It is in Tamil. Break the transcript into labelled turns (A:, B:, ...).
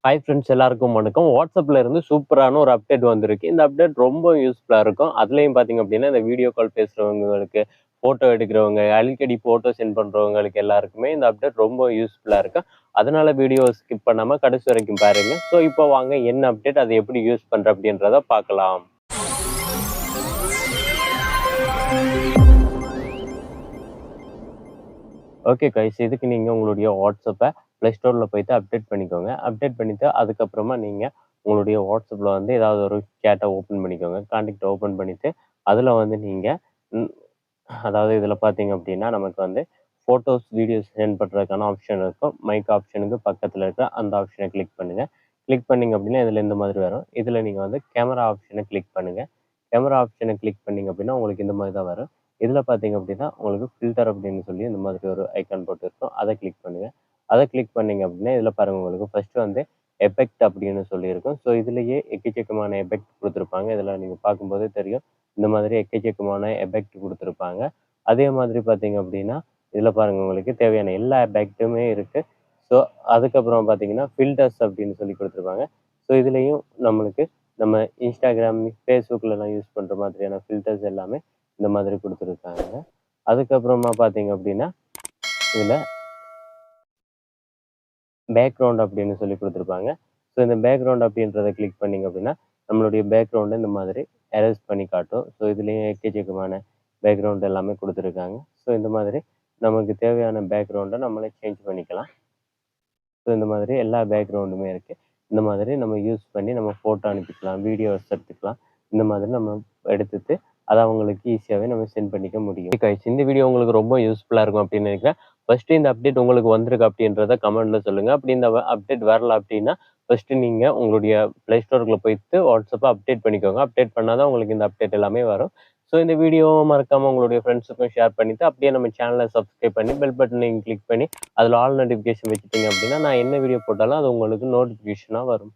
A: ஹாய் ஃப்ரெண்ட்ஸ், எல்லாருக்கும் வணக்கம். வாட்ஸ்அப்ல இருந்து சூப்பரான ஒரு அப்டேட் வந்திருக்கு. இந்த அப்டேட் ரொம்ப யூஸ்ஃபுல்லா இருக்கும். அதுலயும் பார்த்தீங்க அப்படின்னா, இந்த வீடியோ கால் பேசுறவங்களுக்கு, ஃபோட்டோ எடுக்கிறவங்க, அடிக்கடி ஃபோட்டோ சென்ட் பண்றவங்களுக்கு எல்லாருக்குமே இந்த அப்டேட் ரொம்ப யூஸ்ஃபுல்லா இருக்கும். அதனால வீடியோ ஸ்கிப் பண்ணாம கடைசி வரைக்கும் பாருங்க. ஸோ இப்போ வாங்க என்ன அப்டேட், அதை எப்படி யூஸ் பண்ற அப்படின்றத பார்க்கலாம். ஓகே கைஸ், இதுக்கு நீங்கள் உங்களுடைய வாட்ஸ்அப்பை ப்ளே ஸ்டோரில் போய்ட்டு அப்டேட் பண்ணிக்கோங்க. அப்டேட் பண்ணிவிட்டு அதுக்கப்புறமா நீங்கள் உங்களுடைய வாட்ஸ்அப்பில் வந்து ஏதாவது ஒரு சேட்டை ஓப்பன் பண்ணிக்கோங்க. கான்டாக்ட் ஓப்பன் பண்ணிவிட்டு அதில் வந்து நீங்கள் அதாவது இதில் பார்த்தீங்க அப்படின்னா நமக்கு வந்து ஃபோட்டோஸ், வீடியோஸ் சென்ட் பண்ணுறதுக்கான ஆப்ஷன் இருக்கும். மைக் ஆப்ஷனுக்கு பக்கத்தில் இருக்க அந்த ஆப்ஷனை கிளிக் பண்ணுங்கள். கிளிக் பண்ணிங்க அப்படின்னா இதில் இந்த மாதிரி வரும். இதில் நீங்கள் வந்து கேமரா ஆப்ஷனை கிளிக் பண்ணுங்கள். கேமரா ஆப்ஷனை கிளிக் பண்ணிங்க அப்படின்னா உங்களுக்கு இந்த மாதிரி தான் வரும். இதில் பார்த்தீங்க அப்படின்னா உங்களுக்கு ஃபில்டர் அப்படின்னு சொல்லி இந்த மாதிரி ஒரு ஐக்கான் போட்டு இருக்கும். அதை கிளிக் பண்ணுங்கள். அதை கிளிக் பண்ணிங்க அப்படின்னா இதில் பாருங்கள், உங்களுக்கு ஃபஸ்ட்டு வந்து எஃபெக்ட் அப்படின்னு சொல்லியிருக்கும். ஸோ இதுலேயே எக்கச்சக்கமான எஃபெக்ட் கொடுத்துருப்பாங்க. இதில் நீங்கள் பார்க்கும்போதே தெரியும், இந்த மாதிரி எக்கச்சக்கமான எஃபெக்ட் கொடுத்துருப்பாங்க. அதே மாதிரி பார்த்தீங்க அப்படின்னா இதில் பாருங்கள், உங்களுக்கு தேவையான எல்லா எஃபெக்ட்டுமே இருக்குது. ஸோ அதுக்கப்புறம் பார்த்தீங்கன்னா ஃபில்டர்ஸ் அப்படின்னு சொல்லி கொடுத்துருப்பாங்க. ஸோ இதுலேயும் நம்மளுக்கு நம்ம இன்ஸ்டாகிராம், ஃபேஸ்புக்கிலலாம் யூஸ் பண்ணுற மாதிரியான ஃபில்டர்ஸ் எல்லாமே இந்த மாதிரி கொடுத்துருக்காங்க. அதுக்கப்புறமா பார்த்தீங்க அப்படின்னா இதில் பேக்ரவுண்ட் அப்படின்னு சொல்லி கொடுத்துருப்பாங்க. ஸோ இந்த பேக்ரவுண்ட் அப்படின்றத கிளிக் பண்ணிங்க அப்படின்னா நம்மளுடைய பேக்ரவுண்டை இந்த மாதிரி எரேஸ் பண்ணி காட்டும். ஸோ இதுலேயும் எக்கச்சக்கமான பேக்ரவுண்ட் எல்லாமே கொடுத்துருக்காங்க. ஸோ இந்த மாதிரி நமக்கு தேவையான பேக்ரவுண்டை நம்மளே சேஞ்ச் பண்ணிக்கலாம். ஸோ இந்த மாதிரி எல்லா பேக்ரவுண்டுமே இருக்குது. இந்த மாதிரி நம்ம யூஸ் பண்ணி நம்ம ஃபோட்டோ அனுப்பிக்கலாம், வீடியோஸ் எடுத்துக்கலாம். இந்த மாதிரி நம்ம எடுத்துட்டு அதை அவங்களுக்கு ஈஸியாகவே நம்ம சென்ட் பண்ணிக்க முடியும். இந்த வீடியோ உங்களுக்கு ரொம்ப யூஸ்ஃபுல்லாக இருக்கும் அப்படின்னு நினைக்கிறேன். ஃபஸ்ட்டு இந்த அப்டேட் உங்களுக்கு வந்திருக்கு அப்படின்றத கமெண்ட்டில் சொல்லுங்கள். அப்படி இந்த அப்டேட் வரல அப்படின்னா ஃபஸ்ட்டு நீங்கள் உங்களுடைய ப்ளே ஸ்டோருக்குள்ளே போயிட்டு வாட்ஸ்அப்பை அப்டேட் பண்ணிக்கோங்க. அப்டேட் பண்ணால் தான் உங்களுக்கு இந்த அப்டேட் எல்லாமே வரும். ஸோ இந்த வீடியோவை மறக்காமல் உங்களுடைய ஃப்ரெண்ட்ஸுக்கும் ஷேர் பண்ணிவிட்டு அப்படியே நம்ம சேனலை சப்ஸ்கிரைப் பண்ணி பெல் பட்டனை கிளிக் பண்ணி அதில் ஆல் நோட்டிஃபிகேஷன் வச்சுட்டிங்க அப்படின்னா நான் என்ன வீடியோ போட்டாலும் அது உங்களுக்கு நோட்டிஃபிகேஷனாக வரும்.